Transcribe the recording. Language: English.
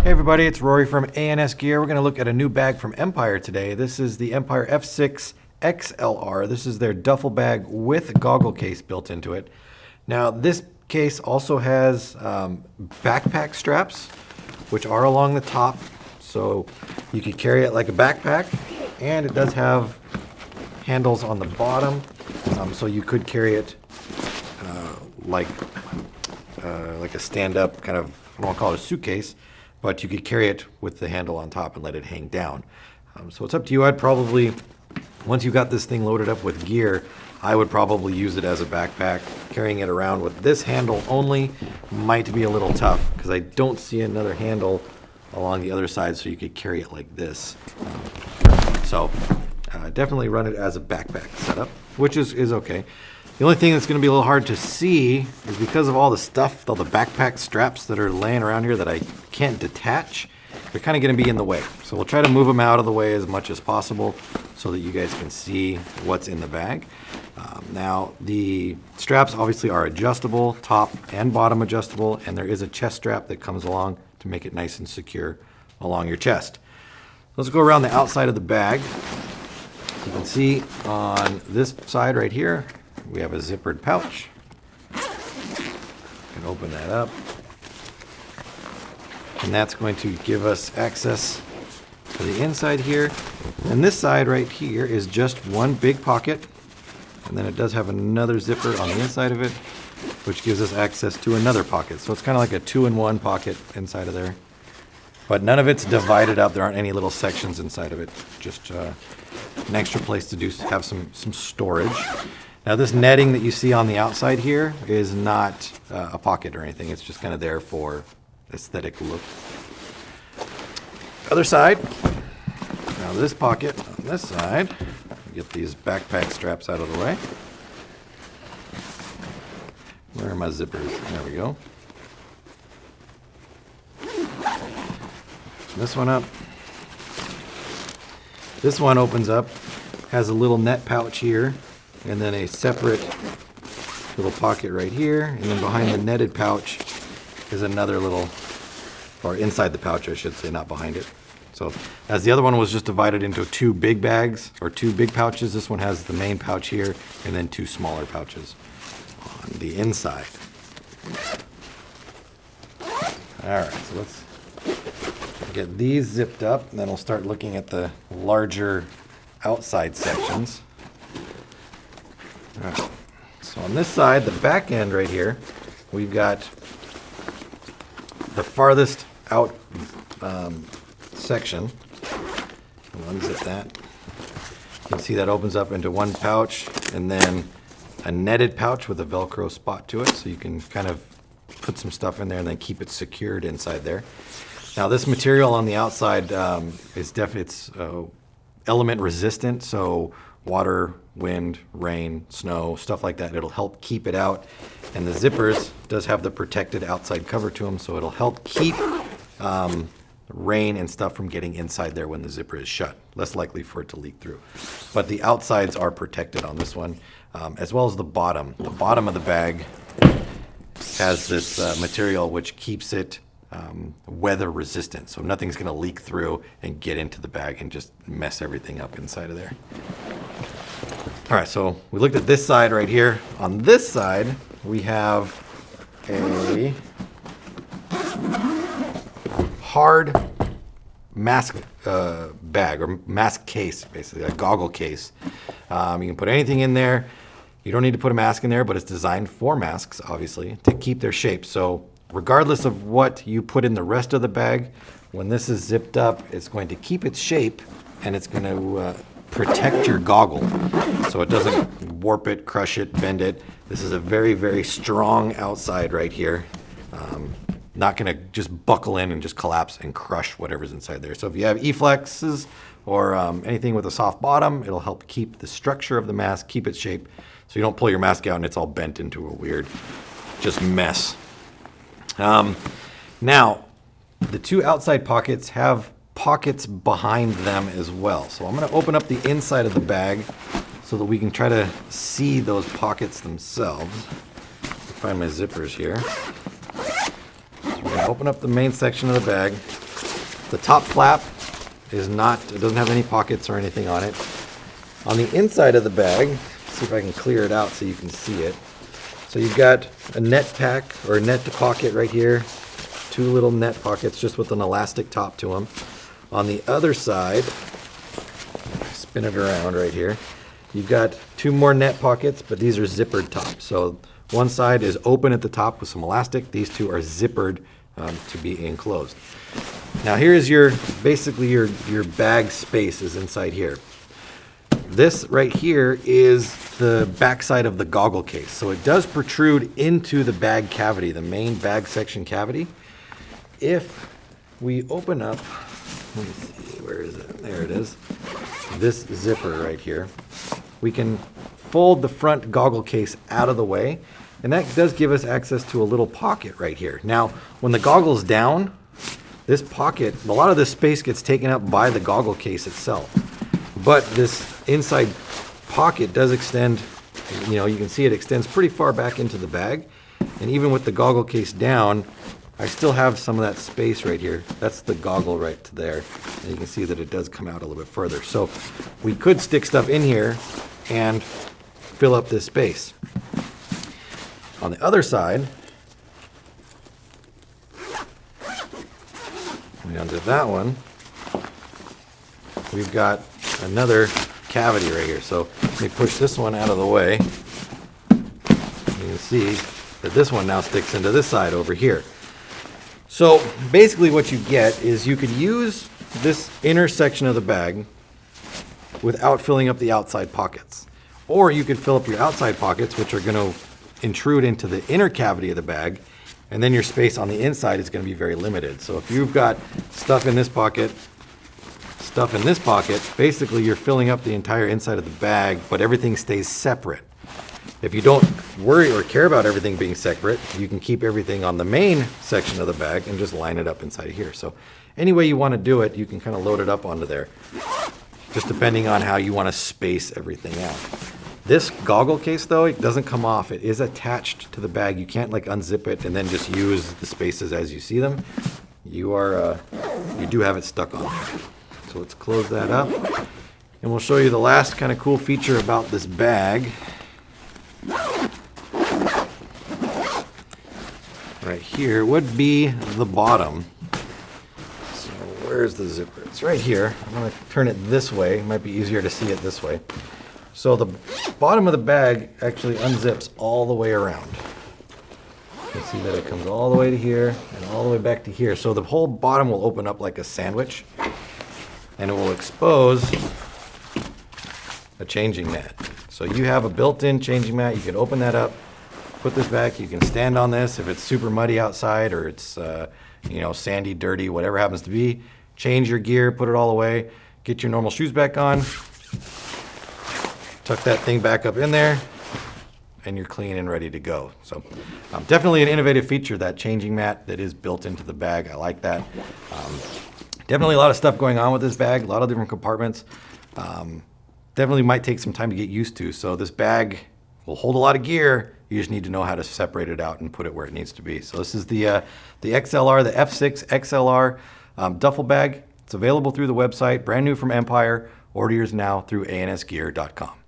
Hey everybody, it's Rory from A&S Gear. We're going to look at a new bag from Empire today. This is the Empire F6 XLR. This is their duffel bag with goggle case built into it. Now this case also has backpack straps, which are along the top, so you could carry it like a backpack, and it does have handles on the bottom, so you could carry it like a stand-up kind of, I don't want to call it a suitcase, but you could carry it with the handle on top and let it hang down. So it's up to you. I'd probably, once you got this thing loaded up with gear, I would probably use it as a backpack. Carrying it around with this handle only might be a little tough because I don't see another handle along the other side so you could carry it like this. So definitely run it as a backpack setup, which is okay. The only thing that's going to be a little hard to see is because of all the stuff, all the backpack straps that are laying around here that I can't detach, they're kind of going to be in the way. So we'll try to move them out of the way as much as possible so that you guys can see what's in the bag. Now, the straps obviously are adjustable, top and bottom adjustable, and there is a chest strap that comes along to make it nice and secure along your chest. Let's go around the outside of the bag. You can see on this side right here, we have a zippered pouch. You can open that up. And that's going to give us access to the inside here. And this side right here is just one big pocket. And then it does have another zipper on the inside of it, which gives us access to another pocket. So it's kind of like a 2-in-1 pocket inside of there. But none of it's divided up. There aren't any little sections inside of it. Just an extra place to have some storage. Now this netting that you see on the outside here is not a pocket or anything. It's just kind of there for aesthetic look. Other side. Now this pocket on this side. Get these backpack straps out of the way. Where are my zippers? There we go. This one up. This one opens up. Has a little net pouch here. And then a separate little pocket right here. And then behind the netted pouch is another little, or inside the pouch, I should say, not behind it. So as the other one was just divided into two big bags, or two big pouches, this one has the main pouch here and then two smaller pouches on the inside. All right, so let's get these zipped up, and then we'll start looking at the larger outside sections. All right. So on this side, the back end right here, we've got the farthest out section. I'll unzip that. You can see that opens up into one pouch and then a netted pouch with a Velcro spot to it, so you can kind of put some stuff in there and then keep it secured inside there. Now this material on the outside is definitely element resistant, so water, wind, rain, snow, stuff like that. It'll help keep it out. And the zippers does have the protected outside cover to them, so it'll help keep rain and stuff from getting inside there when the zipper is shut. Less likely for it to leak through. But the outsides are protected on this one, as well as the bottom. The bottom of the bag has this material which keeps it weather resistant, so nothing's going to leak through and get into the bag and just mess everything up inside of there. All right, so we looked at this side right here. On this side, we have a hard mask bag, or mask case, basically, a goggle case. You can put anything in there. You don't need to put a mask in there, but it's designed for masks, obviously, to keep their shape. So regardless of what you put in the rest of the bag, when this is zipped up, it's going to keep its shape, and it's going to protect your goggle so it doesn't warp it, crush it, bend it. This is a very, very strong outside right here. Not going to just buckle in and just collapse and crush whatever's inside there. So if you have E-flexes or anything with a soft bottom, it'll help keep the structure of the mask, keep its shape, so you don't pull your mask out and it's all bent into a weird just mess. Now, the two outside pockets have pockets behind them as well. So I'm going to open up the inside of the bag so that we can try to see those pockets themselves. Find my zippers here. So we're going to open up the main section of the bag. The top flap is not, it doesn't have any pockets or anything on it. On the inside of the bag, see if I can clear it out so you can see it. So you've got a net pack or net pocket right here, 2 little net pockets just with an elastic top to them. On the other side, spin it around right here, you've got 2 more net pockets, but these are zippered tops. So one side is open at the top with some elastic. These 2 are zippered to be enclosed. Now here's your, basically your bag space is inside here. This right here is the backside of the goggle case. So it does protrude into the bag cavity, the main bag section cavity. If we open up, let me see, where is it? There it is. This zipper right here. We can fold the front goggle case out of the way, and that does give us access to a little pocket right here. Now, when the goggle's down, this pocket, a lot of this space gets taken up by the goggle case itself. But this inside pocket does extend, you know, you can see it extends pretty far back into the bag. And even with the goggle case down, I still have some of that space right here. That's the goggle right to there. And you can see that it does come out a little bit further. So we could stick stuff in here and fill up this space. On the other side, we undid that one. We've got another cavity right here. So let me push this one out of the way. You can see that this one now sticks into this side over here. So basically what you get is you could use this inner section of the bag without filling up the outside pockets. Or you could fill up your outside pockets, which are going to intrude into the inner cavity of the bag, and then your space on the inside is going to be very limited. So if you've got stuff in this pocket, stuff in this pocket, basically you're filling up the entire inside of the bag, but everything stays separate. If you don't worry or care about everything being separate, you can keep everything on the main section of the bag and just line it up inside of here. So any way you want to do it, you can kind of load it up onto there, just depending on how you want to space everything out. This goggle case though, it doesn't come off. It is attached to the bag. You can't like unzip it and then just use the spaces as you see them. You do have it stuck on there. So let's close that up, and we'll show you the last kind of cool feature about this bag. Right here would be the bottom. So where's the zipper? It's right here. I'm going to turn it this way. It might be easier to see it this way. So the bottom of the bag actually unzips all the way around. You can see that it comes all the way to here and all the way back to here. So the whole bottom will open up like a sandwich, and it will expose a changing mat. So you have a built-in changing mat. You can open that up, put this back. You can stand on this if it's super muddy outside or it's you know, sandy, dirty, whatever happens to be. Change your gear, put it all away, get your normal shoes back on, tuck that thing back up in there, and you're clean and ready to go. So definitely an innovative feature, that changing mat that is built into the bag. I like that. Definitely a lot of stuff going on with this bag, a lot of different compartments. Definitely might take some time to get used to. So this bag will hold a lot of gear. You just need to know how to separate it out and put it where it needs to be. So this is the XLR, the F6 XLR duffel bag. It's available through the website, brand new from Empire. Order yours now through ansgear.com.